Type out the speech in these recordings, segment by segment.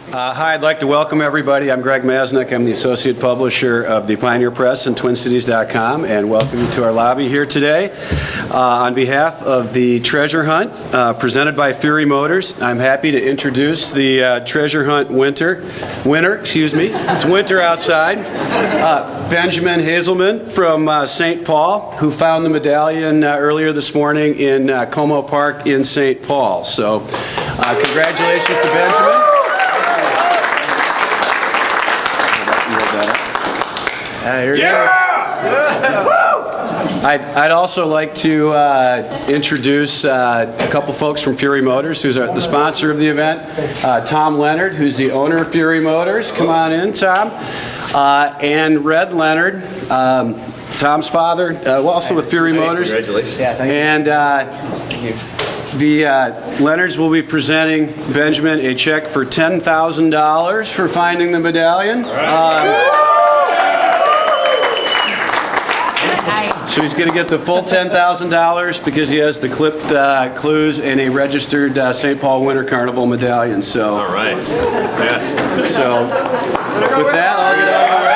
Hi, I'd like to welcome everybody. I'm Greg Masnick. I'm the associate publisher of the Pioneer Press and TwinCities.com, and welcome you to our lobby here today. On behalf of the Treasure Hunt, presented by Fury Motors, I'm happy to introduce the Treasure Hunt winner. It's winter outside. Benjamin Hazelman from St. Paul, who found the medallion earlier this morning in Como Park in St. Paul. So, congratulations to Benjamin. Here it is. I'd also like to introduce a couple folks from Fury Motors, who's the sponsor of the event. Tom Leonard, who's the owner of Fury Motors. Come on in, Tom. And Red Leonard, Tom's father, also with Fury Motors. Congratulations. Yeah, thank you. The Leonards will be presenting Benjamin a check for $10,000 for finding the medallion. So he's going to get the full $10,000 because he has the clipped clues and a registered St. Paul Winter Carnival medallion. So, all right. Yes. So with that, I'll get out of the way.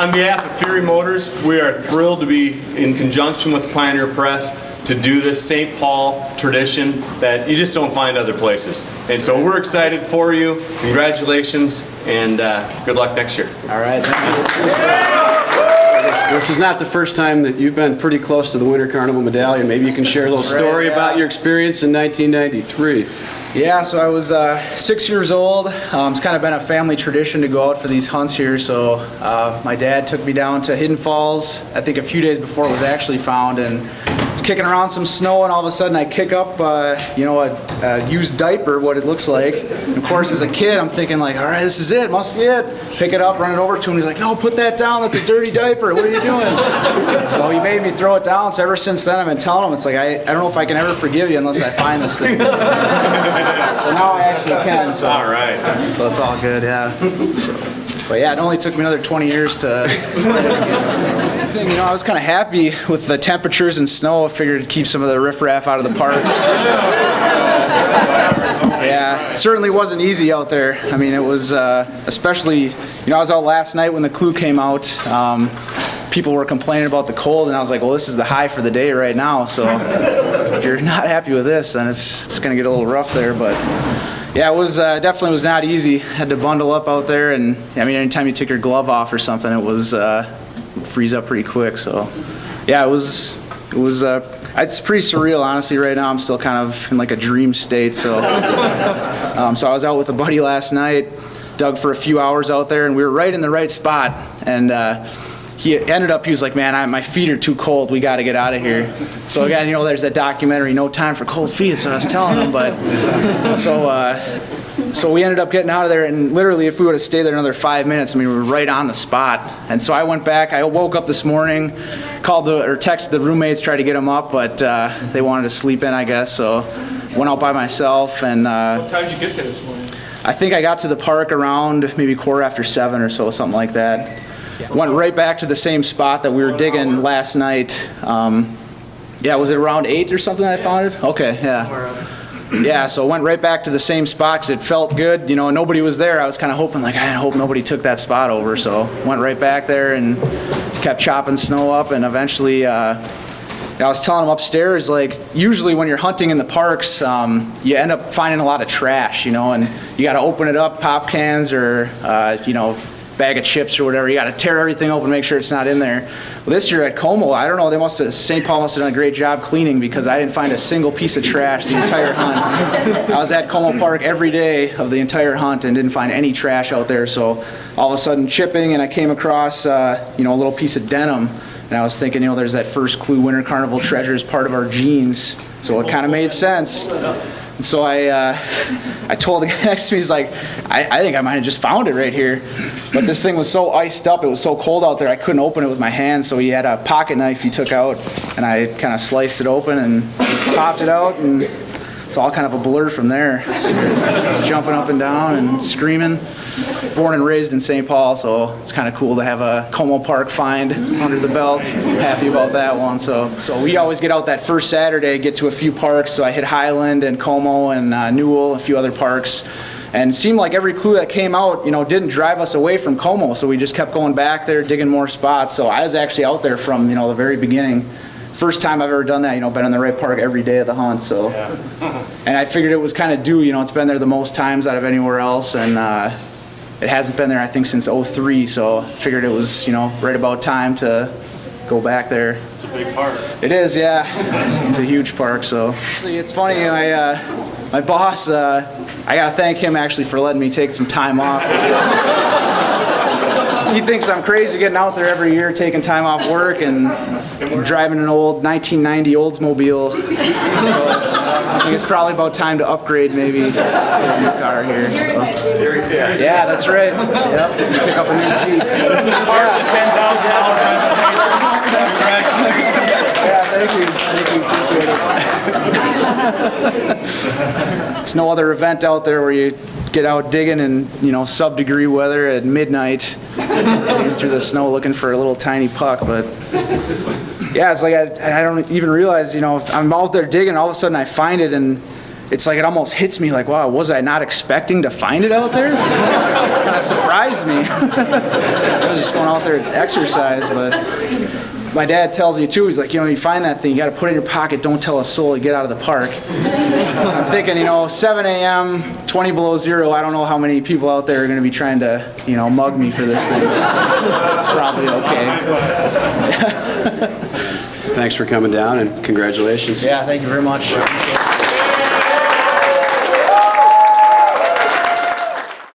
On behalf of Fury Motors, we are thrilled to be in conjunction with Pioneer Press to do this St. Paul tradition that you just don't find other places. And so we're excited for you. Congratulations, and good luck next year. All right, thank you. This is not the first time that you've been pretty close to the Winter Carnival medallion. Maybe you can share a little story about your experience in 1993. Yeah, so I was 6 years old. It's kind of been a family tradition to go out for these hunts here. So my dad took me down to Hidden Falls, I think a few days before it was actually found, and was kicking around some snow, and all of a sudden I kick up, a used diaper, what it looks like. And of course, as a kid, I'm thinking like, all right, this is it, must be it. Pick it up, run it over to him. He's like, no, put that down. That's a dirty diaper. What are you doing? So he made me throw it down. So ever since then, I've been telling him, it's like, I don't know if I can ever forgive you unless I find this thing. So now I actually can. So, all right. So it's all good, yeah. But yeah, it only took me another 20 years to get it again. So, I was kind of happy with the temperatures and snow. I figured it'd keep some of the riffraff out of the parks. Yeah, it certainly wasn't easy out there. I mean, it was especially, I was out last night when the clue came out. People were complaining about the cold, and I was like, well, this is the high for the day right now. So if you're not happy with this, then it's going to get a little rough there. But yeah, it was definitely was not easy. Had to bundle up out there, and I mean, anytime you took your glove off or something, it was freeze up pretty quick. So yeah, it was it's pretty surreal, honestly. Right now, I'm still kind of in like a dream state. So so I was out with a buddy last night, dug for a few hours out there, and we were right in the right spot. And he was like, man, my feet are too cold. We got to get out of here. So again, there's that documentary, No Time for Cold Feet. So I was telling him, but so we ended up getting out of there, and literally, if we would have stayed there another 5 minutes, we were right on the spot. And so I went back. I woke up this morning, texted the roommates, tried to get them up, but they wanted to sleep in, I guess. So went out by myself. And what time did you get there this morning? I think I got to the park around maybe 7:15 or so, something like that. Went right back to the same spot that we were digging last night. Was it around 8 or something that I found it? Okay, yeah. Yeah, so went right back to the same spot because it felt good. Nobody was there. I was kind of hoping, I hope nobody took that spot over. So went right back there and kept chopping snow up, and eventually I was telling them upstairs, usually when you're hunting in the parks, you end up finding a lot of trash, and you got to open it up, pop cans or, bag of chips or whatever. You got to tear everything open, make sure it's not in there. Well, this year at Como, I don't know, St. Paul must have done a great job cleaning because I didn't find a single piece of trash the entire hunt. I was at Como Park every day of the entire hunt and didn't find any trash out there. So all of a sudden chipping, and I came across, a little piece of denim. And I was thinking, there's that first clue, Winter Carnival treasure is part of our genes. So it kind of made sense. And so I told the guy next to me, he's like, I think I might have just found it right here. But this thing was so iced up, it was so cold out there, I couldn't open it with my hands. So he had a pocket knife he took out, and I kind of sliced it open and popped it out, and it's all kind of a blur from there. Jumping up and down and screaming. born and raised in St. Paul, so it's kind of cool to have a Como Park find under the belt. Happy about that one. So we always get out that first Saturday, get to a few parks. So I hit Highland and Como and Newell, a few other parks. And it seemed like every clue that came out, didn't drive us away from Como. So we just kept going back there, digging more spots. So I was actually out there from, the very beginning. First time I've ever done that, been in the right park every day of the hunt. So, and I figured it was kind of due, it's been there the most times out of anywhere else. And it hasn't been there, I think, since '03. So I figured it was, right about time to go back there. It's a big park. It is, yeah. It's a huge park. So it's funny, my boss, I got to thank him actually for letting me take some time off. He thinks I'm crazy getting out there every year, taking time off work and driving an old 1990 Oldsmobile. So I think it's probably about time to upgrade, maybe get a new car here. So. Yeah, that's right. Yep, pick up a new Jeep. So this is part of the $10,000 presentation. Congratulations. Yeah, thank you. Appreciate it. There's no other event out there where you get out digging in, sub-degree weather at midnight, digging through the snow looking for a little tiny puck. But yeah, it's like I don't even realize, I'm out there digging, all of a sudden I find it, and it's like it almost hits me like, wow, was I not expecting to find it out there? It kind of surprised me. I was just going out there to exercise, but my dad tells me too, he's like, you find that thing, you got to put it in your pocket, don't tell a soul, you get out of the park. I'm thinking, 7 a.m., 20 below zero, I don't know how many people out there are going to be trying to, mug me for this thing. So it's probably okay. Thanks for coming down, and congratulations. Yeah, thank you very much.